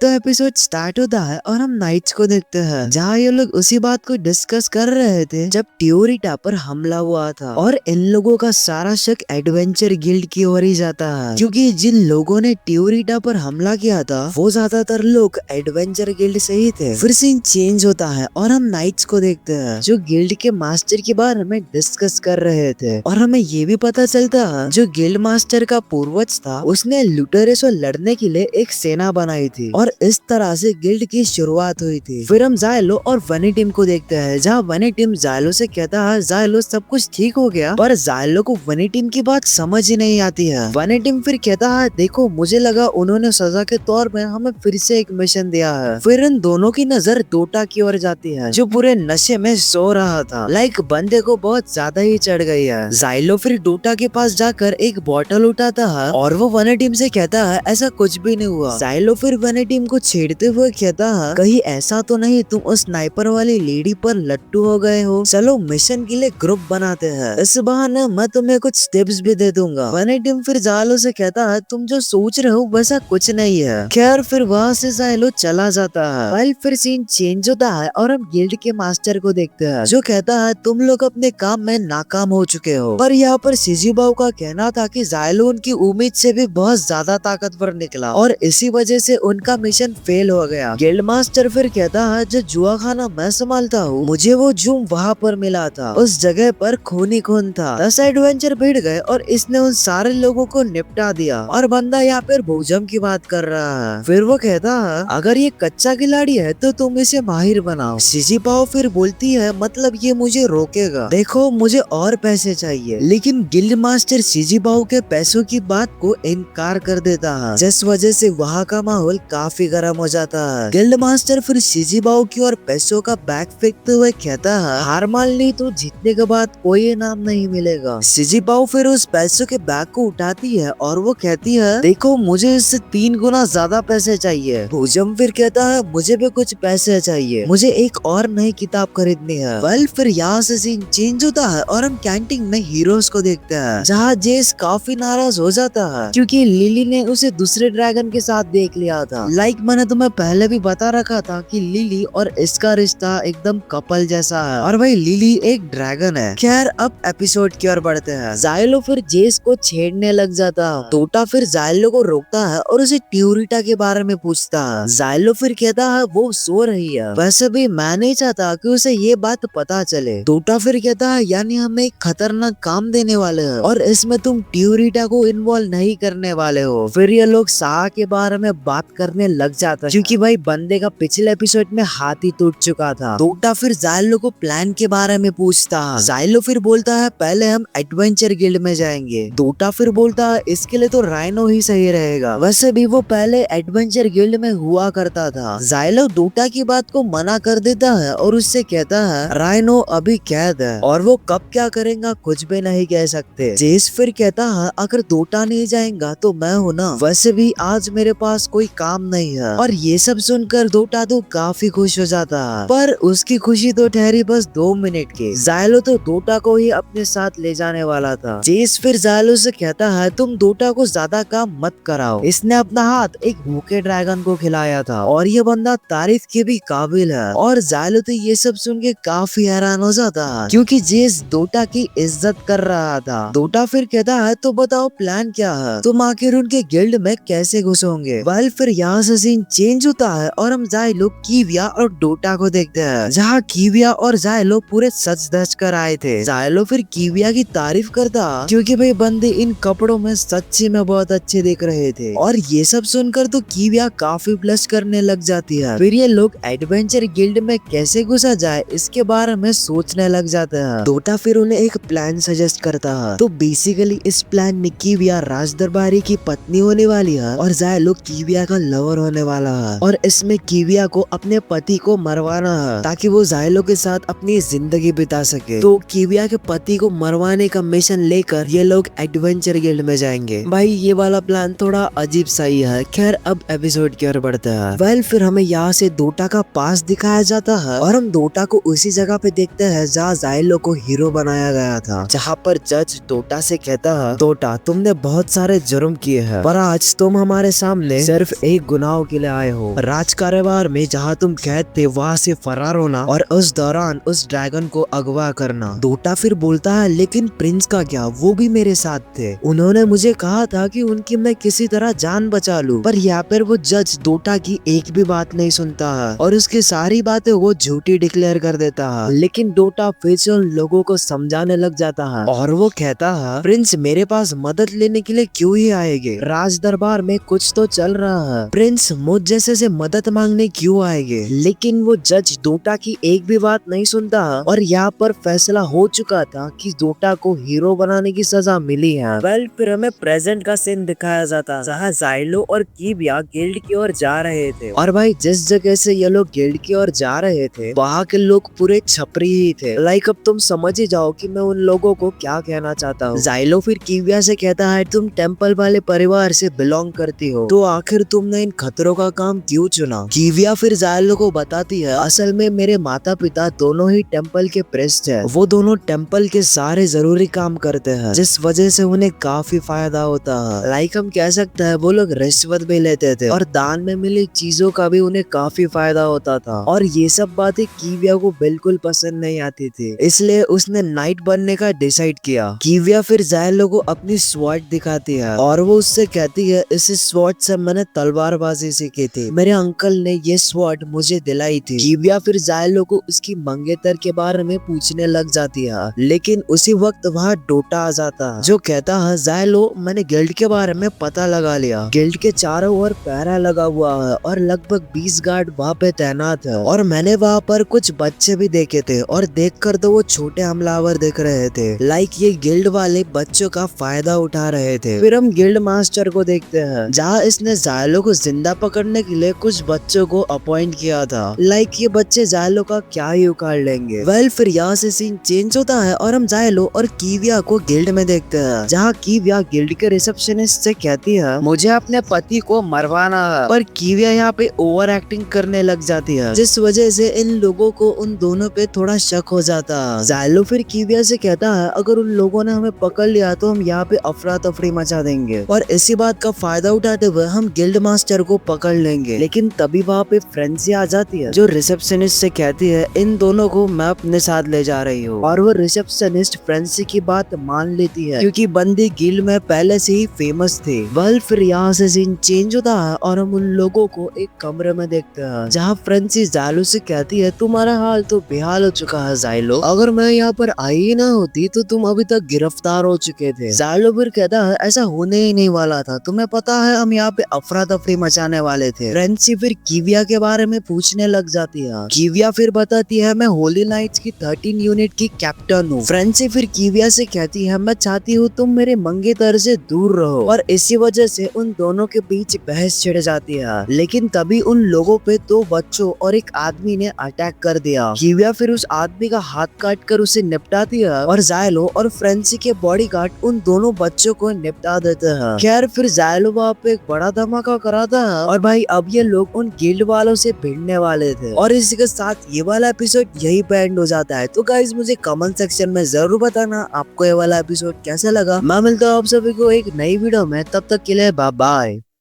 तो episode start होता है और हम नाइट्स को देखते हैं जहाँ ये लोग उसी बात को डिस्कस कर रहे थे जब ट्यूरिटा पर हमला हुआ था और इन लोगों का सारा शक एडवेंचर गिल्ड की ओर ही जाता है क्योंकि जिन लोगों ने ट्यूरिटा पर हमला किया था वो ज्यादातर लोग एडवेंचर गिल्ड से ही थे। फिर सीन चेंज होता है और हम नाइट्स को देखते हैं जो गिल्ड के मास्टर के बारे में डिस्कस कर रहे थे और हमें ये भी पता चलता है जो गिल्ड मास्टर का पूर्वज था उसने लुटेरे से लड़ने के लिए एक सेना बनाई थी और इस तरह से गिल्ड की शुरुआत हुई थी। फिर हम जायलो और वनी टीम को देखते हैं जहाँ वनी टीम जायलो से कहता है जायलो सब कुछ ठीक हो गया, पर जायलो को वनी टीम की बात समझ ही नहीं आती है। वनी टीम फिर कहता है देखो मुझे लगा उन्होंने सजा के तौर पे हमें फिर से एक मिशन दिया है। फिर इन दोनों की नजर डोटा की ओर जाती है जो पूरे नशे में सो रहा था। लाइक बंदे को बहुत ज्यादा ही चढ़ गई है। जायलो फिर डोटा के पास जाकर एक बोतल उठाता है और वो वनी टीम से कहता है ऐसा कुछ भी नहीं हुआ। जायलो फिर वनी टीम को छेड़ते हुए कहता है कहीं ऐसा तो नहीं तुम उस स्नाइपर वाली लेडी पर लट्टू हो गए हो, चलो मिशन के लिए ग्रुप बनाते हैं, इस बहाने मैं तुम्हें कुछ टिप्स भी दे दूंगा। वनी टीम फिर जायलो से कहता है तुम जो सोच रहे हो वैसा कुछ नहीं है। खैर फिर वहाँ से जायलो चला जाता है। वाइल फिर सीन चेंज होता है और हम गिल्ड के मास्टर को देखते हैं जो कहता है तुम लोग अपने काम में नाकाम हो चुके हो। पर यहाँ पर शिजुबाओ का कहना था कि जायलो उनकी उम्मीद से भी बहुत ज्यादा ताकतवर निकला और इसी वजह से उनका मिशन फेल हो गया। गिल्ड मास्टर फिर कहता है जो जुआ खाना मैं संभालता हूँ मुझे वो जूम वहाँ पर मिला था, उस जगह पर खून ही खून था। 10 एडवेंचर भिड़ गए और इसने उन सारे लोगों को निपटा दिया और बंदा यहाँ पर भोजम की बात कर रहा है। फिर वो कहता है अगर ये कच्चा खिलाड़ी है तो तुम इसे माहिर बनाओ। शिजिपाओ फिर बोलती है मतलब ये मुझे रोकेगा, देखो मुझे और पैसे चाहिए। लेकिन गिल्ड मास्टर शिजिपाओ के पैसों की बात को इनकार कर देता है जिस वजह से वहाँ का माहौल काफी गर्म हो जाता है। गिल्ड मास्टर फिर शिजिबाओ की ओर पैसों का बैग फेंकते हुए कहता है हार मान ली तो जीतने के बाद कोई इनाम नहीं मिलेगा। शिजिबाओ फिर उस पैसों के बैग को उठाती है और वो कहती है देखो मुझे इससे 3 गुना ज्यादा पैसे चाहिए। भुजम फिर कहता है मुझे भी कुछ पैसे चाहिए, मुझे एक और नई किताब खरीदनी है। वेल फिर यहाँ से सीन चेंज होता है और हम कैंटीन में हीरोज को देखते हैं जहाँ जेस काफी नाराज हो जाता है क्योंकि लिली ने उसे दूसरे ड्रैगन के साथ देख लिया था। लाइक मैंने तुम्हें पहले भी बता रखा था कि लिली और इसका रिश्ता एकदम कपल जैसा है और भाई लिली एक ड्रैगन है। खैर अब एपिसोड की ओर बढ़ते हैं। जायलो फिर जेस को छेड़ने लग जाता है। टोटा फिर जायलो को रोकता है और उसे ट्यूरिटा के बारे में पूछता है। जायलो फिर कहता है वो सो रही है, वैसे भी मैं नहीं चाहता कि उसे ये बात पता चले। टोटा फिर कहता है यानी हम एक खतरनाक काम देने वाले हैं और इसमें तुम ट्यूरिटा को इन्वॉल्व नहीं करने वाले हो। फिर ये लोग साह के बारे में बात करने लग जाता है क्योंकि भाई बंदे का पिछले एपिसोड में हाथ ही टूट चुका था। टोटा फिर जायलो को प्लान के बारे में पूछता है। जायलो फिर बोलता है पहले हम एडवेंचर गिल्ड में जाएंगे। टोटा फिर बोलता है इसके लिए तो राइनो ही सही रहेगा, वैसे भी वो पहले एडवेंचर गिल्ड में हुआ करता था। जायलो टोटा की बात को मना कर देता है और उससे कहता है राइनो अभी कैद है और वो कब क्या करेगा कुछ भी नहीं कह सकते। जेस फिर कहता है अगर टोटा नहीं जाएगा तो मैं हूँ ना, वैसे भी आज मेरे पास कोई काम नहीं है। और ये सब सुनकर टोटा तो काफी खुश हो जाता है, पर उसकी खुशी तो ठहरी बस 2 मिनट की। जायलो तो टोटा को ही अपने साथ ले जाने वाला था। जेस फिर जायलो से कहता है तुम टोटा को ज्यादा काम मत कराओ, इसने अपना हाथ एक भूखे ड्रैगन को खिलाया था और ये बंदा तारीफ के भी काबिल है। और जायलो तो ये सब सुन के काफी हैरान हो जाता है क्योंकि जेस टोटा की इज्जत कर रहा था। टोटा फिर कहता है तो बताओ प्लान क्या है, तुम आखिर उनके गिल्ड में कैसे घुसोगे। वेल फिर यहाँ से सीन चेंज होता है और हम जायलो कीविया और डोटा को देखते हैं जहाँ कीविया और जायलो पूरे सच धज कर आए थे। जायलो फिर कीविया की तारीफ करता क्योंकि भाई बंदे इन कपड़ों में सच्ची में बहुत अच्छे दिख रहे थे और ये सब सुनकर तो कीविया काफी ब्लश करने लग जाती है। फिर ये लोग एडवेंचर गिल्ड में कैसे घुसा जाए इसके बारे में सोचने लग जाते हैं। डोटा फिर उन्हें एक प्लान सजेस्ट करता है। तो बेसिकली इस प्लान में कीविया राज दरबारी की पत्नी होने वाली है और जायलो कीविया का लवर होने वाला है और इसमें कीविया को अपने पति को मरवाना है ताकि वो जायलो के साथ अपनी जिंदगी बिता सके। तो कीविया के पति को मरवाने का मिशन लेकर ये लोग एडवेंचर गिल्ड में जाएंगे। भाई ये वाला प्लान थोड़ा अजीब सा ही है। खैर अब एपिसोड की ओर बढ़ता है। वेल फिर हमें यहाँ से डोटा का पास दिखाया जाता है और हम डोटा को उसी जगह पे देखते हैं जहाँ जायलो को हीरो बनाया गया था, जहाँ पर जज डोटा से कहता है डोटा तुमने बहुत सारे जुर्म किए हैं पर आज तुम हमारे सामने सिर्फ एक गुनाह चुनाव के लिए आए हो, राज कारोबार में जहाँ तुम कैद थे वहाँ से फरार होना और उस दौरान उस ड्रैगन को अगवा करना। डोटा फिर बोलता है लेकिन प्रिंस का क्या, वो भी मेरे साथ थे, उन्होंने मुझे कहा था कि उनकी मैं किसी तरह जान बचा लूं। पर यहाँ पर वो जज डोटा की एक भी बात नहीं सुनता है और उसकी सारी बातें वो झूठी डिक्लेयर कर देता है। लेकिन डोटा फिर से उन लोगों को समझाने लग जाता है और वो कहता है प्रिंस मेरे पास मदद लेने के लिए क्यों ही आएंगे, राज दरबार में कुछ तो चल रहा है, प्रिंस मुझ जैसे से मदद मांगने क्यों आएंगे। लेकिन वो जज डोटा की एक भी बात नहीं सुनता और यहाँ पर फैसला हो चुका था कि डोटा को हीरो बनाने की सजा मिली है। वेल फिर हमें प्रेजेंट का सीन दिखाया जाता जहाँ जाइलो और कीविया गिल्ड की ओर जा रहे थे और भाई जिस जगह से ये लोग गिल्ड की ओर जा रहे थे वहाँ के लोग पूरे छपरी ही थे। लाइक अब तुम समझ ही जाओ कि मैं उन लोगों को क्या कहना चाहता हूँ। जाइलो फिर कीविया से कहता है तुम टेम्पल वाले परिवार से बिलोंग करती हो तो आखिर तुमने इन खतरों का काम क्यों चुना। कीविया फिर जाइलो को बताती है असल में मेरे माता पिता दोनों ही टेम्पल के प्रेस्ट है, वो दोनों टेम्पल के सारे जरूरी काम करते हैं जिस वजह से उन्हें काफी फायदा होता है। लाइक हम कह सकते हैं वो लोग रिश्वत भी लेते थे और दान में मिली चीजों का भी उन्हें काफी फायदा होता था और ये सब बातें कीविया को बिल्कुल पसंद नहीं आती थी, इसलिए उसने नाइट बनने का डिसाइड किया। कीविया फिर जाइलो को अपनी स्वॉर्ड दिखाती है और वो उससे कहती है इस स्वॉर्ड से मैंने तलवारबाजी सीखी थी, मेरे अंकल ने ये स्वॉर्ड मुझे दिलाई थी। कीविया फिर जाइलो को उसकी मंगेतर के बारे में पूछने लग जाती है लेकिन उसी वक्त वहाँ डोटा आ जाता है जो कहता है जाइलो मैंने गिल्ड के बारे में पता लगा लिया, गिल्ड के चारों ओर पहरा लगा हुआ है और लगभग 20 गार्ड वहाँ पे तैनात है और मैंने वहाँ पर कुछ बच्चे भी देखे थे और देखकर तो वो छोटे हमलावर दिख रहे थे। लाइक ये गिल्ड वाले बच्चों का फायदा उठा रहे थे। फिर हम गिल्ड मास्टर को देखते हैं जहाँ इसने जाइलो को जिंदा पकड़ने के लिए कुछ बच्चों को अपॉइंट किया था। लाइक ये बच्चे जाइलो का क्या ही उखाड़ लेंगे। वेल फिर यहाँ से सीन चेंज होता है और हम जाइलो और कीविया को गिल्ड में देखते हैं जहाँ कीविया गिल्ड के रिसेप्शनिस्ट से कहती है मुझे अपने पति को मरवाना है, पर कीविया यहाँ पे ओवर एक्टिंग करने लग जाती है जिस वजह से इन लोगों को उन दोनों पे थोड़ा शक हो जाता है। जाइलो फिर कीविया से कहता है अगर उन लोगों ने हमें पकड़ लिया तो हम यहाँ पे अफरा तफरी मचा देंगे और इसी बात का फायदा उठाते हुए हम गिल्ड मास्टर को पकड़ लेंगे। लेकिन तभी वहाँ पे फ्रेंसी आ जाती है जो रिसेप्शनिस्ट से कहती है इन दोनों को मैं अपने साथ ले जा रही हूँ और वो रिसेप्शनिस्ट फ्रेंसी की बात मान लेती है क्योंकि बंदी गिल्ड में पहले से ही फेमस थे। वेल फिर यहाँ से सीन चेंज होता है और हम उन लोगों को एक कमरे में देखते हैं जहाँ फ्रेंसी जाइलो से कहती है तुम्हारा हाल तो बेहाल हो चुका है जाइलो, अगर मैं यहाँ पर आई ही ना होती तो तुम अभी तक गिरफ्तार हो चुके थे। जाइलो फिर कहता है ऐसा होने ही नहीं वाला था, तुम्हें पता है हम यहाँ पे अफरा तफरी मचाने वाले थे। फ्रेंसी फिर कीविया के बारे में पूछने लग जाती है। कीविया फिर बताती है मैं होली नाइट्स की 13 यूनिट की कैप्टन हूँ। फ्रेंसी फिर कीविया से कहती है मैं चाहती हूँ तुम मेरे मंगेतर से दूर रहो और इसी वजह से उन दोनों के बीच बहस छिड़ जाती है। लेकिन तभी उन लोगों पे 2 बच्चों और एक आदमी ने अटैक कर दिया। कीविया फिर उस आदमी का हाथ काट कर उसे निपटाती है और जाइलो और फ्रेंसी के बॉडीगार्ड उन दोनों बच्चों को निपटा देते हैं। खैर फिर जाइलो वहाँ पे एक बड़ा धमाका कराता है और भाई अब ये लोग उन गिल्ड वालों से भिड़ने वाले थे और इसी के साथ ये वाला एपिसोड यही पे एंड हो जाता है। तो गाइज मुझे कमेंट सेक्शन में जरूर बताना आपको ये वाला एपिसोड कैसा लगा। मैं मिलता हूँ आप सभी को एक नई वीडियो में, तब तक के लिए बाय बाय।